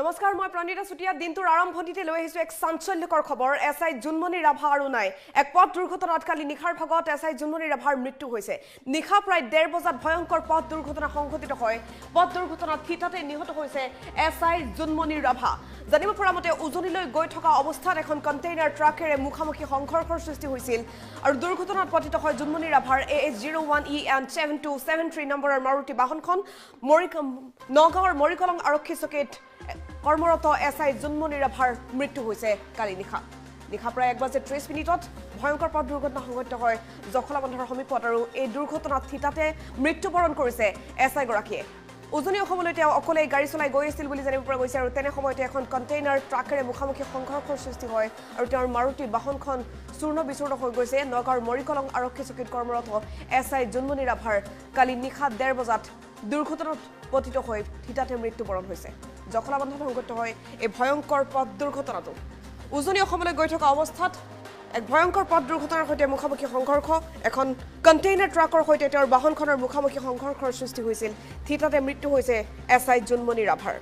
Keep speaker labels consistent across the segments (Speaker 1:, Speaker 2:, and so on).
Speaker 1: নমস্কাৰ মই প্ৰণীতা চুটিয়া দিনটোৰ আৰম্ভণিতে লৈ আহিছো এক চাঞ্চল্যকৰ খবৰ এসআই জুনমণি ৰাভা আৰু নাই এক পথ দুৰ্ঘটনাত কালি নিখাৰ ভাগত এসআই জুনমণি ৰাভাৰ মৃত্যু হৈছে নিখা প্ৰায় 1:30 বজাত ভয়ংকৰ পথ দুৰ্ঘটনা সংঘটিত হয় পথ দুৰ্ঘটনাত থিতাতে নিহত হৈছে এসআই জুনমণি ৰাভা জানিব পৰা মতে উজনিলৈ গৈ থকা অৱস্থাত এখন কন্টেইনাৰ ট্ৰাকেৰে মুখামুখি সংঘৰ্ষৰ সৃষ্টি হৈছিল আৰু দুৰ্ঘটনাত পতিত হয় জুনমণি ৰাভাৰ AS01EN7273 নম্বৰৰ মাৰুতি বাহনখন নগাঁৱৰ মৰিকলং আৰক্ষী চকীত কৰ্মৰত এসআই জুনমণি ৰাভাৰ মৃত্যু হৈছে কালি নিশা প্ৰায় 1:30 ভয়ংকৰ পথ দুৰ্ঘটনা সংঘটিত হয় জখলাবন্ধাৰ সমীপত আৰু এই দুৰ্ঘটনাত থিতাতে মৃত্যুবৰণ কৰিছে এসআই গৰাকীয়ে উজনি অসমলৈ তেওঁ অকলে গাড়ী চলাই গৈ আছিল বুলি জানিব পৰা গৈছে আৰু তেনে সময়তে এখন কন্টেইনাৰ ট্ৰাকেৰে মুখামুখি সংঘৰ্ষৰ সৃষ্টি হয় আৰু তেওঁৰ মাৰুতি বাহনখন চূৰ্ণ বিচূৰ্ণ হৈ গৈছে নগাঁৱৰ মৰিকলং আৰক্ষী চকীত কৰ্মৰত এসআই জুনমণি ৰাভাৰ কালি নিশা 1:30 বজাত দুৰ্ঘটনাত পতিত হৈ থিতাতে মৃত্যুবৰণ হৈছে জখলাবন্ধাত সংঘটিত হয় এই ভয়ংকৰ পথ দুৰ্ঘটনাটো উজনি অসমলৈ গৈ থকা অৱস্থাত এক ভয়ংকৰ পথ দুৰ্ঘটনাৰ সৈতে মুখামুখি সংঘৰ্ষ এখন কন্টেইনাৰ ট্ৰাকৰ সৈতে তেওঁৰ বাহনখনৰ মুখামুখি সংঘৰ্ষৰ সৃষ্টি হৈছিল থিতাতে মৃত্যু হৈছে এসআই জুনমণি ৰাভাৰ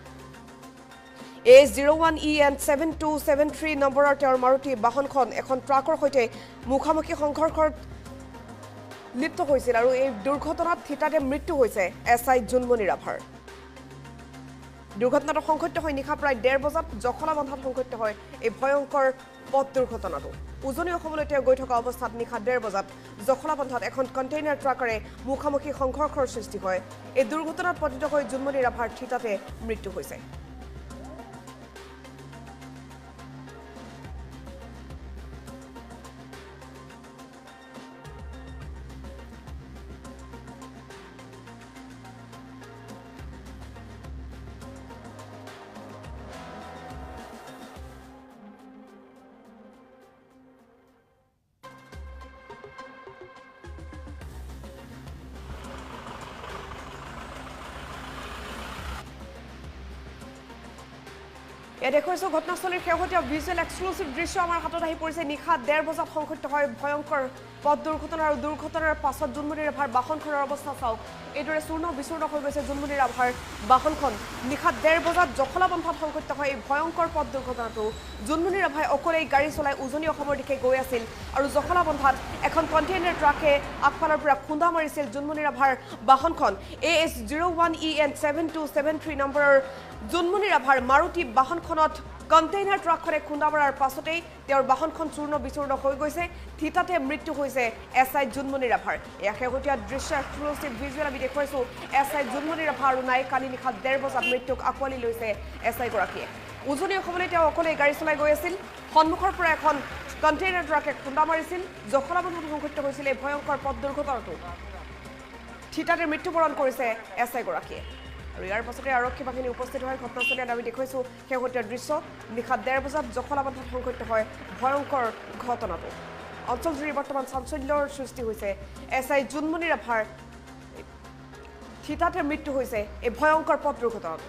Speaker 1: AS01EN7273 নম্বৰৰ তেওঁৰ মাৰুতি বাহনখন এখন ট্ৰাকৰ সৈতে মুখামুখি সংঘৰ্ষত লিপ্ত হৈছিল আৰু এই দুৰ্ঘটনাত থিতাতে মৃত্যু হৈছে এসআই জুনমণি ৰাভাৰ দুৰ্ঘটনাটো সংঘটিত হয় নিশা প্ৰায় 1:30 বজাত জখলাবন্ধাত সংঘটিত হয় এই ভয়ংকৰ পথ দুৰ্ঘটনাটো উজনি অসমলৈ তেওঁ গৈ থকা অৱস্থাত নিশা 1:30 বজাত জখলাবন্ধাত এখন কন্টেইনাৰ ট্ৰাকেৰে মুখামুখি সংঘৰ্ষৰ সৃষ্টি হয় এই দুৰ্ঘটনাত পতিত হৈ জুনমণি ৰাভাৰ থিতাতে মৃত্যু হৈছে এয়া দেখুৱাইছো ঘটনাস্থলীৰ শেহতীয়া ভিজুৱেল এক্সক্লুচিভ দৃশ্য আমাৰ হাতত আহি পৰিছে নিশা 1:30 বজাত সংঘটিত হয় ভয়ংকৰ পথ দুৰ্ঘটনা আৰু দুৰ্ঘটনাৰ পাছত জুনমণি ৰাভাৰ বাহনখনৰ অৱস্থা চাওক এইদৰে চূৰ্ণ বিচূৰ্ণ হৈ গৈছে জুনমণি ৰাভাৰ বাহনখন নিশা 1:30 বজাত জখলাবন্ধাত সংঘটিত হয় এই ভয়ংকৰ পথ দুৰ্ঘটনাটো জুনমণি ৰাভাই অকলেই গাড়ী চলাই উজনি অসমৰ দিশে গৈ আছিল আৰু জখলাবন্ধাত এখন কন্টেইনাৰ ট্ৰাকে আগফালৰ পৰা খুন্দা মাৰিছিল জুনমণি ৰাভাৰ বাহনখন AS01EN7273 নম্বৰৰ জুনমণি ৰাভাৰ মাৰুতি বাহনখনত কন্টেইনাৰ ট্ৰাকখনে খুন্দা মৰাৰ পাছতেই তেওঁৰ বাহনখন চূৰ্ণ বিচূৰ্ণ হৈ গৈছে থিতাতে মৃত্যু হৈছে এসআই জুনমণি ৰাভাৰ এয়া শেহতীয়া দৃশ্য এক্সক্লুচিভ ভিজুৱেল আমি দেখুৱাইছো এসআই জুনমণি ৰাভা আৰু নাই কালি নিশা 1:30 বজাত মৃত্যুক আঁকোৱালি লৈছে এসআই গৰাকীয়ে উজনি অসমলৈ তেওঁ অকলে গাড়ী চলাই গৈ আছিল সন্মুখৰ পৰা এখন কন্টেইনাৰ ট্ৰাকে খুন্দা মাৰিছিল জখলাবন্ধাত সংঘটিত হৈছিল এই ভয়ংকৰ পথ দুৰ্ঘটনাটো থিতাতে মৃত্যুবৰণ কৰিছে এসআই গৰাকীয়ে আৰু ইয়াৰ পাছতে আৰক্ষী বাহিনী উপস্থিত হয় ঘটনাস্থলীত আমি দেখুৱাইছো শেহতীয়া দৃশ্য নিশা 1:30 বজাত জখলাবন্ধাত সংঘটিত হয় ভয়ংকৰ ঘটনাটো অঞ্চলজুৰি বৰ্তমান চাঞ্চল্যৰ সৃষ্টি হৈছে এসআই জুনমণি ৰাভাৰ থিতাতে মৃত্যু হৈছে এই ভয়ংকৰ পথ দুৰ্ঘটনাত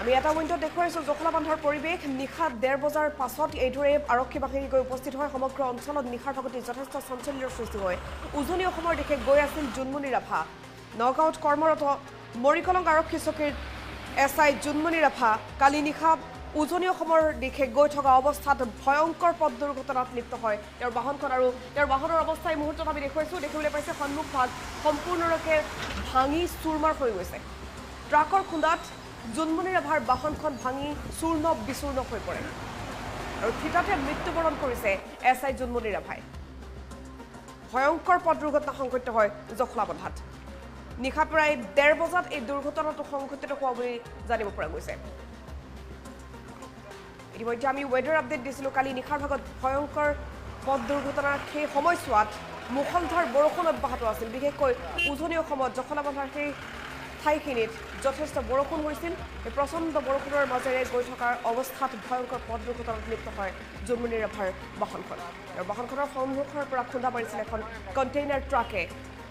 Speaker 1: আমি এটা পইণ্টত দেখুৱাইছো জখলাবন্ধাৰ পৰিৱেশ নিশা 1:30 বজাৰ পাছত এইদৰে আৰক্ষী বাহিনী গৈ উপস্থিত হয় সমগ্ৰ অঞ্চলত নিশাৰ ভাগতে যথেষ্ট চাঞ্চল্যৰ সৃষ্টি হয় উজনি অসমৰ দিশে গৈ আছিল জুনমণি ৰাভা নগাঁৱত কৰ্মৰত মৰিকলং আৰক্ষী চকীৰ এসআই জুনমণি ৰাভা কালি নিশা উজনি অসমৰ দিশে গৈ থকা অৱস্থাত ভয়ংকৰ পথ দুৰ্ঘটনাত লিপ্ত হয় তেওঁৰ বাহনখন আৰু তেওঁৰ বাহনৰ অৱস্থা এই মুহূৰ্তত আমি দেখুৱাইছো দেখিবলৈ পাইছে সন্মুখ ভাগ সম্পূৰ্ণৰূপে ভাঙি চূৰমাৰ হৈ গৈছে ট্ৰাকৰ খুন্দাত জুনমণি ৰাভাৰ বাহনখন ভাঙি চূৰ্ণ বিচূৰ্ণ হৈ পৰে আৰু থিতাতে মৃত্যুবৰণ কৰিছে এসআই জুনমণি ৰাভাই ভয়ংকৰ পথ দুৰ্ঘটনা সংঘটিত হয় জখলাবন্ধাত নিশা প্ৰায় 1:30 বজাত এই দুৰ্ঘটনাটো সংঘটিত হোৱা বুলি জানিব পৰা গৈছে ইতিমধ্যে আমি ৱেডাৰ আপডেট দিছিলোঁ কালি নিশাৰ ভাগত ভয়ংকৰ পথ দুৰ্ঘটনাৰ সেই সময়ছোৱাত মুখলধাৰ বৰষুণ অব্যাহত আছিল বিশেষকৈ উজনি অসমত জখলাবন্ধাৰ সেই ঠাইখিনিত যথেষ্ট বৰষুণ হৈছিল এই প্ৰচণ্ড বৰষুণৰ মাজেৰে গৈ থকাৰ অৱস্থাত ভয়ংকৰ পথ দুৰ্ঘটনাত লিপ্ত হয় জুনমণি ৰাভাৰ বাহনখন আৰু বাহনখনৰ সন্মুখৰ পৰা খুন্দা মাৰিছিল এখন কণ্টেইনাৰ ট্ৰাকে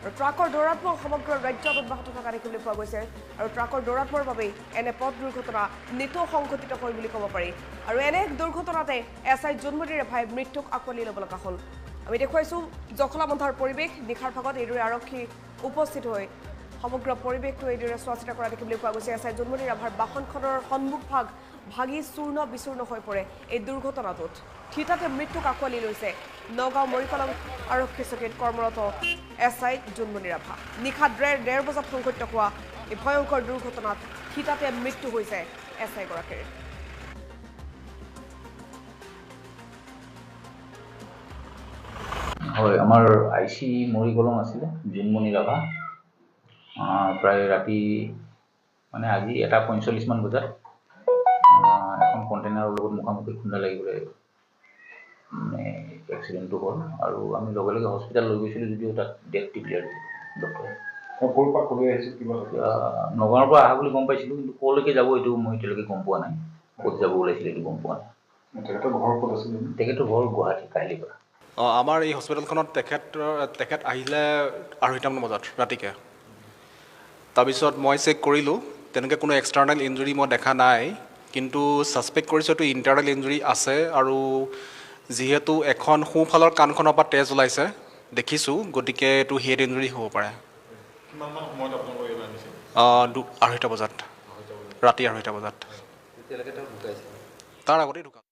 Speaker 1: আৰু ট্ৰাকৰ দৌৰাত্ম্য সমগ্ৰ ৰাজ্যত অব্যাহত থকা দেখিবলৈ পোৱা গৈছে আৰু ট্ৰাকৰ দৌৰাত্ম্যৰ বাবেই এনে পথ দুৰ্ঘটনা নিতৌ সংঘটিত হয় বুলি ক'ব পাৰি আৰু এনে দুৰ্ঘটনাতে SI জোনমণি ৰেভাই মৃত্যুক আঁকোৱালি ল'ব লগা হ'ল আমি দেখুৱাইছোঁ জখলাবন্ধাৰ পৰিৱেশ নিশাৰ ভাগত এইদৰে আৰক্ষী উপস্থিত হৈ সমগ্ৰ পৰিৱেশটো এইদৰে চোৱা চিতা কৰা দেখিবলৈ পোৱা গৈছে SI জোনমণি ৰাভাৰ বাহনখনৰ সন্মুখ ভাগ ভাগি চূৰ্ণ বিচূৰ্ণ হৈ পৰে এই দুৰ্ঘটনাটোত থিতাতে মৃত্যুক আঁকোৱালি লৈছে নগাঁও মৰিকলং আৰক্ষী চকীত কৰ্মৰত SI জোনমণি ৰাভা নিশা ডেৰ বজাত সংঘটিত হোৱা এই ভয়ংকৰ দুৰ্ঘটনাত থিতাতে মৃত্যু হৈছে SI গৰাকীৰ
Speaker 2: হয় আমাৰ IC মৰিকলং আছিলে জোনমণি ৰাভা প্ৰায় ৰাতি মানে আজি 1:45 মান বজাত এখন কণ্টেইনাৰৰ লগত মুখামুখি খুন্দা লাগিবলৈ মানে এক্সিডেণ্টটো হ'ল আৰু আমি লগে লগে হস্পিটেল লৈ গৈছিলোঁ যদিও তাত ডেথ ডিক্লেয়াৰ ডক্টৰে
Speaker 3: ক'ৰ পৰা ক'লৈ আহিছিল কিবা
Speaker 2: নগাঁৱৰ পৰা অহা বুলি গম পাইছিলোঁ কিন্তু ক'লৈকে যাব এইটো মই এতিয়ালৈকে গম পোৱা নাই ক'ত যাব ওলাইছিলে এইটো গম পোৱা নাই
Speaker 3: তেখেতৰ ঘৰ ক'ত আছিল
Speaker 2: তেখেতৰ ঘৰ গুৱাহাটী কাহিলীৰ পৰা
Speaker 4: আমাৰ এই হস্পিটেলখনত তেখেত আহিলে 2:30 বজাত ৰাতিকে তাৰপিছত মই চেক কৰিলোঁ তেনেকৈ কোনো এক্সটাৰ্নেল ইঞ্জুৰি মই দেখা নাই কিন্তু ছাছপেক্ট কৰিছোঁ এইটো ইণ্টাৰনেল ইঞ্জুৰি আছে আৰু যিহেতু এখন সোঁফালৰ কাণখনৰ পৰা তেজ ওলাইছে দেখিছোঁ গতিকে এইটো হেড ইঞ্জুৰি হ'ব পাৰে
Speaker 3: কিমানমান সময়ত আপোনালোকে এইবাৰ আনিছিল
Speaker 4: 2:30 বজাত ৰাতি 2:30 বজাত তাৰ আগতেই ঢুকাল